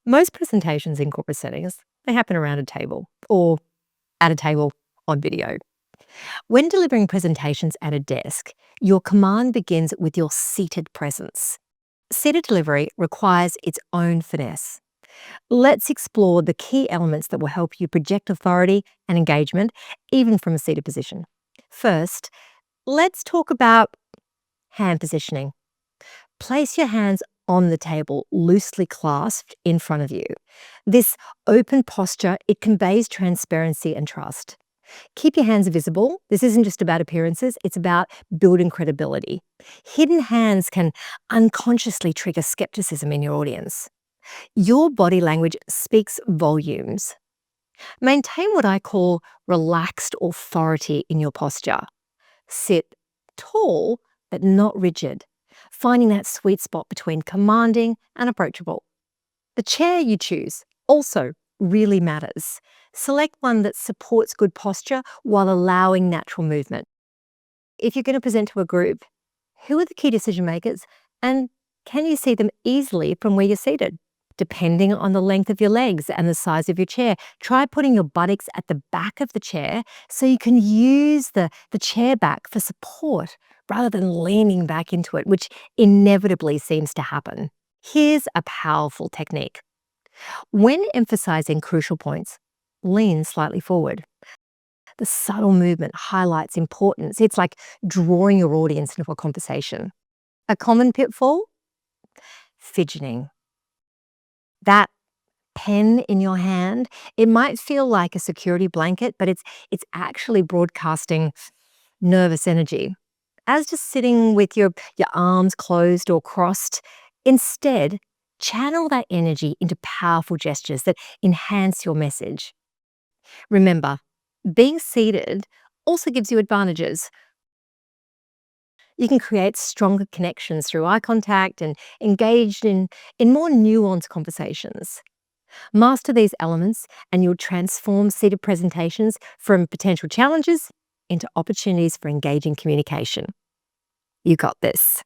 Most presentations in corporate settings, they happen around a table or at a table on video. When delivering presentations at a desk, your command begins with your seated presence. Seated delivery requires its own finesse. Let's explore the key elements that will help you project authority and engagement, even from a seated position. First, let's talk about hand positioning. Place your hands on the table, loosely clasped in front of you. This open posture, it conveys transparency and trust. Keep your hands visible. This isn't just about appearances, it's about building credibility. Hidden hands can unconsciously trigger skepticism in your audience. Your body language speaks volumes. Maintain what I call relaxed authority in your posture. Sit tall, but not rigid, finding that sweet spot between commanding and approachable. The chair you choose also really matters. Select one that supports good posture while allowing natural movement. If you're going to present to a group, who are the key decision makers and can you see them easily from where you're seated? Depending on the length of your legs and the size of your chair, try putting your buttocks at the back of the chair so you can use the chair back for support rather than leaning back into it, which inevitably seems to happen. Here's a powerful technique. When emphasizing crucial points, lean slightly forward. The subtle movement highlights importance. It's like drawing your audience into a conversation. A common pitfall? Fidgeting. That pen in your hand, it might feel like a security blanket, but it's actually broadcasting nervous energy. As just sitting with your arms closed or crossed, instead, channel that energy into powerful gestures that enhance your message. Remember, being seated also gives you advantages. You can create stronger connections through eye contact and engage in more nuanced conversations. Master these elements and you'll transform seated presentations from potential challenges into opportunities for engaging communication. You got this.